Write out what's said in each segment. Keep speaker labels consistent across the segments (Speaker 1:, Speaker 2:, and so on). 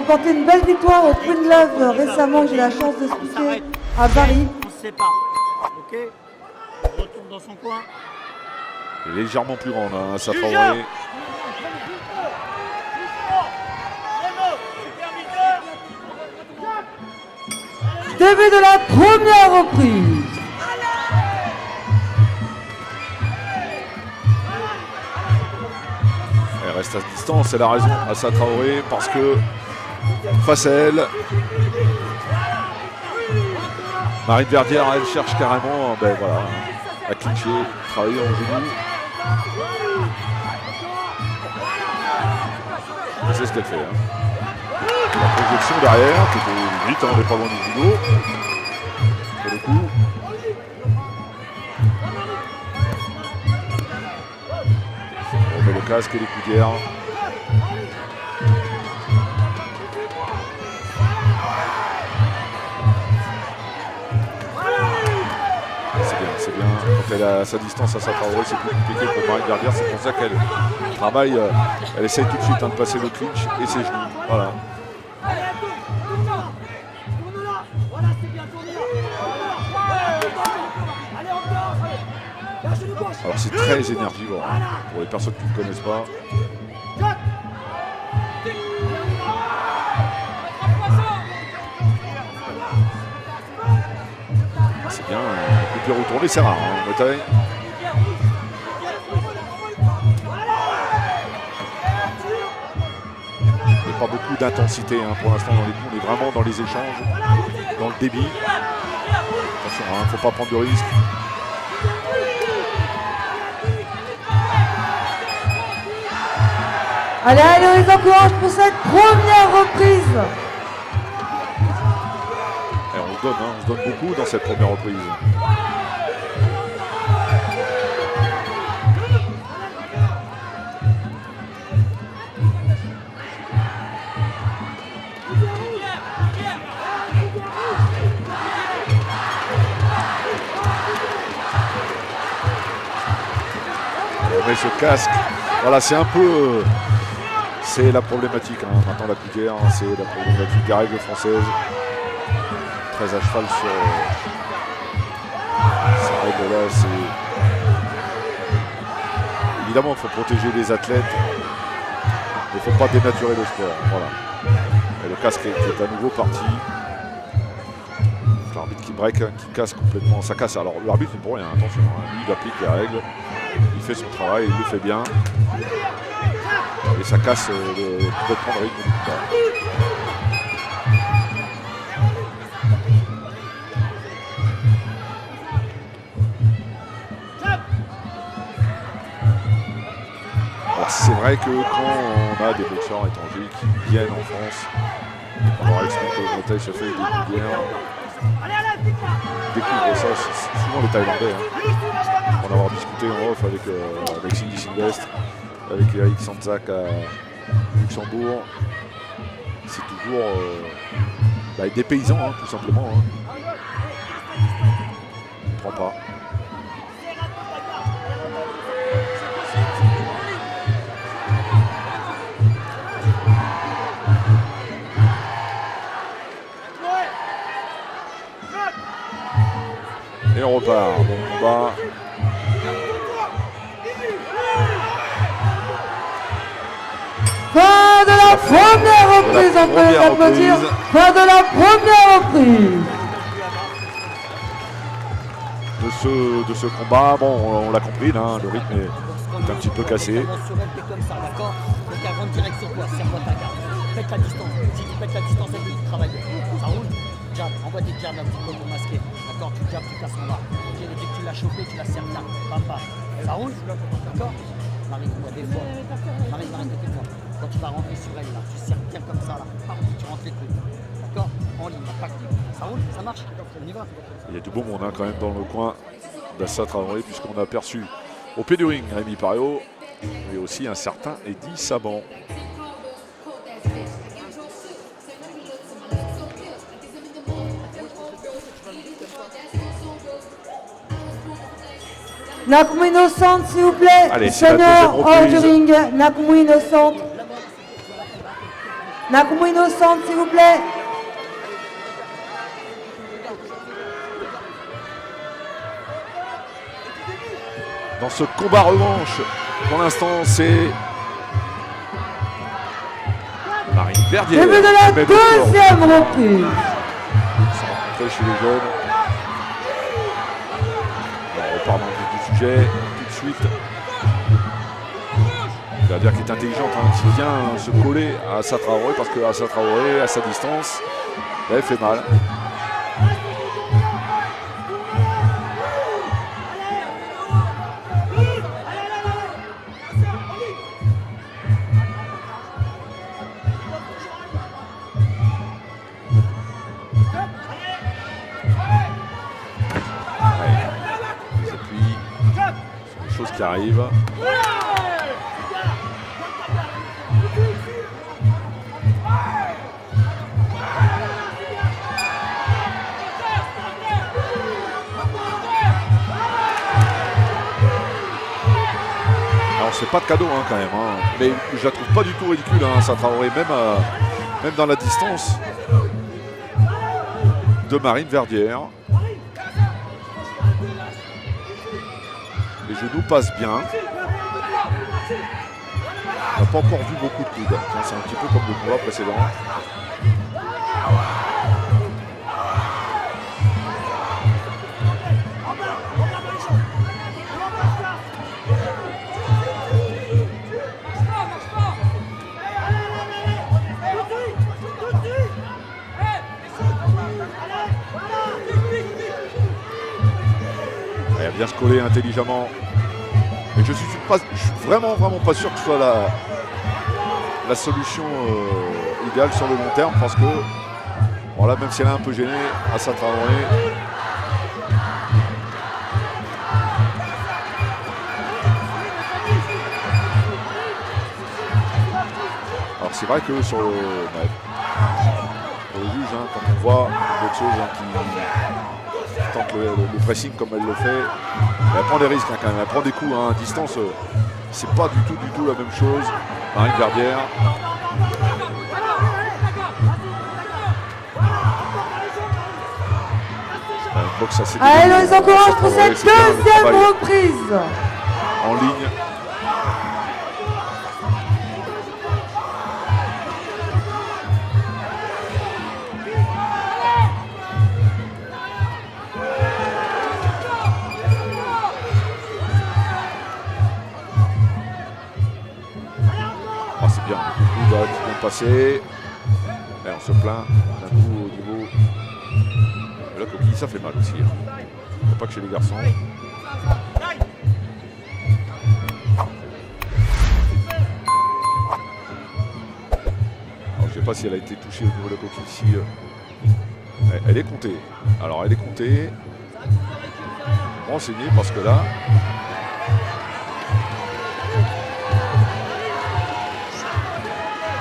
Speaker 1: remporté une belle victoire au Queen Love récemment. J'ai la chance de speaker à Paris.
Speaker 2: On se sépare. Ok. On retourne dans son coin.
Speaker 3: Elle est légèrement plus grande, hein, Assa Traoré.
Speaker 1: Début de la première reprise.
Speaker 3: Elle reste à distance, elle a raison, Assa Traoré, parce que face à elle, Marine Verdière, elle cherche carrément à clincher, travailler en genou. C'est ce qu'elle fait. Hein. La projection derrière, qui était vite, on n'est pas loin du judo. Pour le coup. On met le casque et les coudières. C'est bien. Quand elle a sa distance à sa Traoré, c'est plus compliqué pour Marine Verdière. C'est pour ça qu'elle travaille. Elle essaye tout de suite de passer le clinch et ses genoux. Voilà. Alors c'est très énergivore hein, pour les personnes qui ne connaissent pas. C'est bien, le pied retourné, c'est rare hein, en bataille. Il n'y a pas beaucoup d'intensité hein, pour l'instant dans les coups, on est vraiment dans les échanges, dans le débit. Attention, il ne faut pas prendre de risques.
Speaker 1: Allez, on les encourage pour cette première reprise.
Speaker 3: Et on se donne beaucoup dans cette première reprise. On met ce casque. Voilà, c'est un peu... C'est la problématique, hein. Maintenant la coudière, c'est la problématique des règles françaises. Très à cheval sur ces règles-là. Évidemment, il faut protéger les athlètes. Il ne faut pas dénaturer le sport. Voilà. Et le casque est à nouveau parti. L'arbitre qui break, qui casse complètement. Ça casse. Alors l'arbitre n'est pour rien, attention. Hein. Lui, il applique les règles. Il fait son travail, il le fait bien. Et ça casse complètement le rythme du combat. Alors c'est vrai que quand on a des boxeurs étrangers qui viennent en France, on leur explique que le bataille se fait avec des coudières. Découvre ça, c'est souvent les Thaïlandais. Hein. On va avoir discuté en off avec Cindy Sylvestre, avec Eric Sanzak à Luxembourg. C'est toujours des paysans, hein, tout simplement. Hein. On ne prend pas. Et on repart. Bon combat.
Speaker 1: Fin de la première reprise, on peut les applaudir. Fin de la première reprise.
Speaker 3: De ce combat, bon, on l'a compris, là, le rythme est un petit peu cassé.
Speaker 2: Pète la distance. Si tu pètes la distance, elle dit travaille. Ça roule. Jab, envoie des jabs un petit peu pour masquer. D'accord, tu jabs, tu casses son bras. Ok, dès que tu l'as chopé, tu la serres bien. Bam bam. Ça roule. D'accord. Marine, moi des fois. Marine, écoute-moi. Quand tu vas rentrer sur elle, là, tu serres bien comme ça, là. Tu rentres les coudes. D'accord. En ligne, pas que ça roule, ça marche. On y va.
Speaker 3: Il y a du beau monde hein, quand même dans le coin d'Assa Traoré, puisqu'on a aperçu au pied du ring Rémi Pareau, mais aussi un certain Eddy Saban.
Speaker 1: Nakamou Innocente, s'il vous plaît.
Speaker 3: Allez, c'est la
Speaker 1: Seigneur
Speaker 3: deuxième
Speaker 1: hors du
Speaker 3: reprise.
Speaker 1: ring. Nakamou Innocente. Nakumo Innocente, s'il vous plaît.
Speaker 3: Dans ce combat revanche, pour l'instant, c'est Marine Verdier.
Speaker 1: Début de la deuxième reprise.
Speaker 3: Sans rentrer chez les jeunes. On repart dans le vif du sujet tout de suite. Verdier qui est intelligente, hein, qui vient se coller à Assa Traoré parce que Assa Traoré, à sa distance, elle fait mal. Qui arrive. Alors c'est pas de cadeau hein, quand même, hein. Mais je la trouve pas du tout ridicule, hein, Assa Traoré, même dans la distance de Marine Verdier. Les genoux passent bien. On n'a pas encore vu beaucoup de coudes. C'est un petit peu comme le combat précédent. Elle vient se coller intelligemment. Et je suis vraiment pas sûr que ce soit la solution idéale sur le long terme parce que voilà, même si elle est un peu gênée, Assa Traoré. Alors c'est vrai que sur le juge, hein, quand on voit une boxeuse hein, qui tente le pressing comme elle le fait, elle prend des risques hein, quand même, elle prend des coups hein, à distance, c'est pas du tout la même chose. Marine Verdier.
Speaker 1: Allez, on les encourage pour cette deuxième reprise.
Speaker 3: En ligne. C'est bien, le coup qui vient de passer. Et on se plaint d'un coup au niveau de la coquille, ça fait mal aussi. Hein. Pas que chez les garçons. Alors, je ne sais pas si elle a été touchée au niveau de la coquille ici. Elle est comptée. Alors elle est comptée. Renseignée parce que là.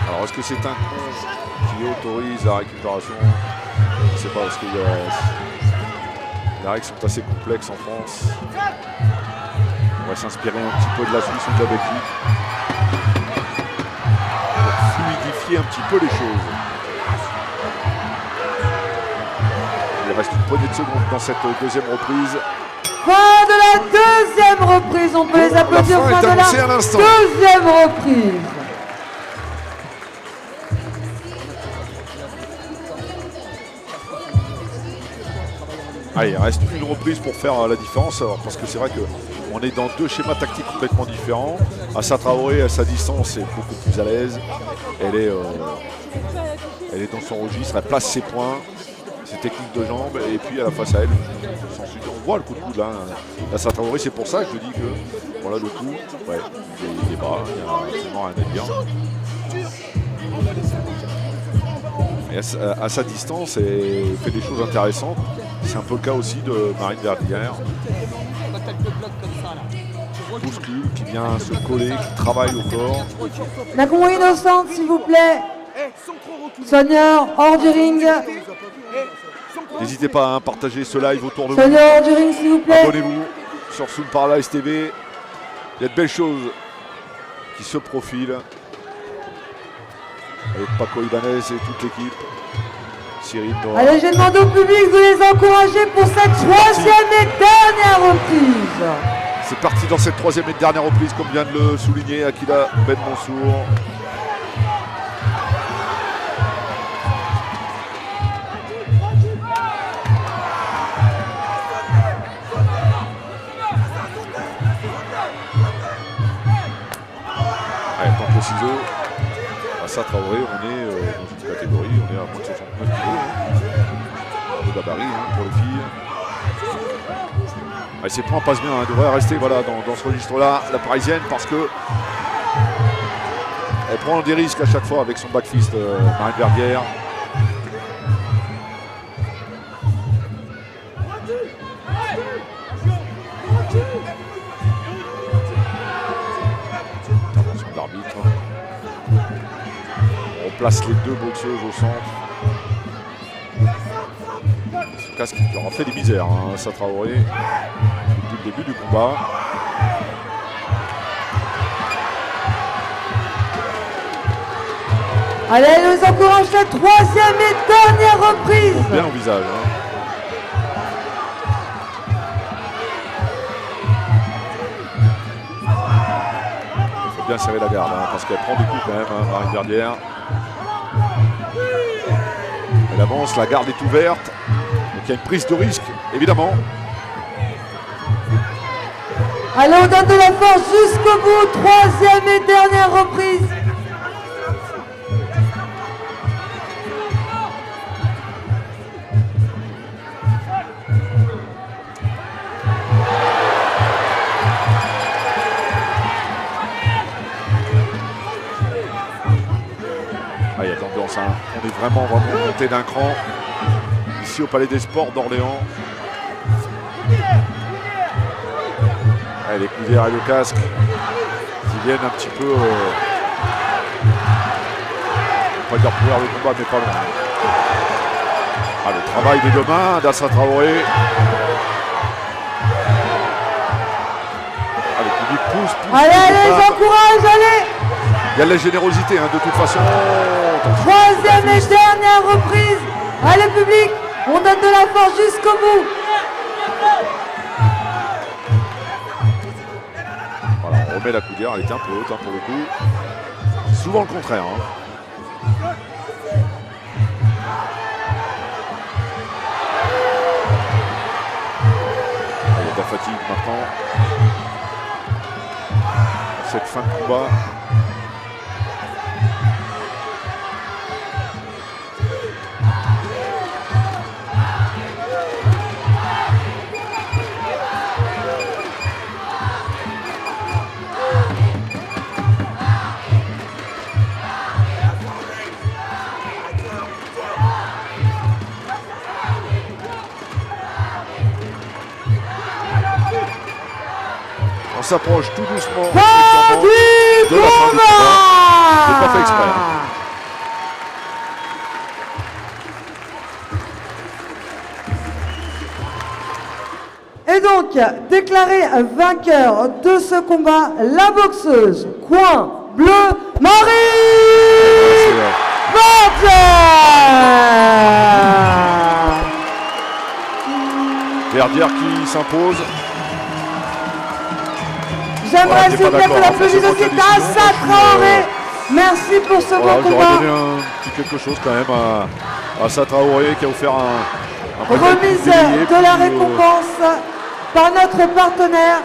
Speaker 3: Alors est-ce que c'est un compte qui autorise la récupération? Je ne sais pas, parce que les règles sont assez complexes en France. On va s'inspirer un petit peu de la Suisse ou de la Belgique pour fluidifier un petit peu les choses. Il reste une poignée de secondes dans cette deuxième reprise.
Speaker 1: Fin de la deuxième reprise, on peut les applaudir.
Speaker 3: La fin est annoncée à l'instant.
Speaker 1: Deuxième reprise.
Speaker 3: Allez, il reste une reprise pour faire la différence, alors, parce que c'est vrai qu'on est dans deux schémas tactiques complètement différents. Assa Traoré, à sa distance, est beaucoup plus à l'aise. Elle est dans son registre, elle place ses points, ses techniques de jambes, et puis à la face à elle, on voit le coup de coude là. Assa Traoré, c'est pour ça que je dis que voilà le coup, ouais, il est bas, il n'y a absolument rien à dire. Et à sa distance, elle fait des choses intéressantes. C'est un peu le cas aussi de Marine Verdier. Bouscule, qui vient se coller, qui travaille au corps.
Speaker 1: Nakumo Innocente, s'il vous plaît. Sonia, hors du ring.
Speaker 3: N'hésitez pas à partager ce live autour de vous.
Speaker 1: Sonia, hors du ring, s'il vous plaît.
Speaker 3: Abonnez-vous sur Soon Paralyze TV. Il y a de belles choses qui se profilent. avec Paco Ibanez et toute l'équipe. Cyril Nora.
Speaker 1: Allez, je demande au public de les encourager pour cette troisième et dernière reprise.
Speaker 3: C'est parti dans cette troisième et dernière reprise, comme vient de le souligner Akila Ben Mansour. Allez, tente le ciseau. Assa Traoré, on est dans une catégorie, on est à moins de 69 kg. De gabarit pour les filles. Allez, ses points passent bien, elle devrait rester voilà, dans ce registre-là, la parisienne, parce que elle prend des risques à chaque fois avec son back fist, Marine Verguerre. Intervention de l'arbitre. On place les deux boxeuses au centre. Ce casque qui leur a fait des misères, hein, Assa Traoré, depuis le début du combat.
Speaker 1: Allez, elle nous encourage la troisième et dernière reprise.
Speaker 3: Bien au visage. Hein. Il faut bien serrer la garde, hein, parce qu'elle prend des coups quand même, hein, Marine Verguerre. Elle avance, la garde est ouverte. Donc il y a une prise de risque, évidemment.
Speaker 1: Allez, on donne de la force jusqu'au bout. Troisième et dernière reprise.
Speaker 3: Ah, il y a de l'ambiance, hein. On est vraiment monté d'un cran. Ici au Palais des Sports d'Orléans. Les coudières et le casque qui viennent un petit peu, on va pas dire pouvoir le combat, mais pas loin. Ah, le travail des deux mains d'Assa Traoré. Ah, le public pousse.
Speaker 1: Allez, allez, j'encourage, allez.
Speaker 3: Il y a de la générosité, hein, de toute façon.
Speaker 1: Troisième et dernière reprise. Allez, public, on donne de la force jusqu'au bout.
Speaker 3: On remet la coudière, elle était un peu haute, hein, pour le coup. C'est souvent le contraire. Hein. Il y a de la fatigue maintenant. Cette fin de combat. On s'approche tout doucement
Speaker 1: Fin du
Speaker 3: de la fin du
Speaker 1: combat.
Speaker 3: combat. C'est pas fait exprès. Hein.
Speaker 1: Et donc, déclaré vainqueur de ce combat, la boxeuse coin bleu Marie
Speaker 3: Verguerre qui s'impose.
Speaker 1: J'aimerais
Speaker 3: T'es
Speaker 1: s'il vous
Speaker 3: pas
Speaker 1: plaît que
Speaker 3: d'accord,
Speaker 1: l'applaudisse
Speaker 3: hein,
Speaker 1: aussi
Speaker 3: c'est
Speaker 1: Assa Traoré. Merci pour ce
Speaker 3: Voilà,
Speaker 1: bon
Speaker 3: j'aurais
Speaker 1: combat.
Speaker 3: donné un petit quelque chose quand même à Assa Traoré qui a offert un
Speaker 1: Remise
Speaker 3: délayé,
Speaker 1: de la
Speaker 3: puis,
Speaker 1: récompense par notre partenaire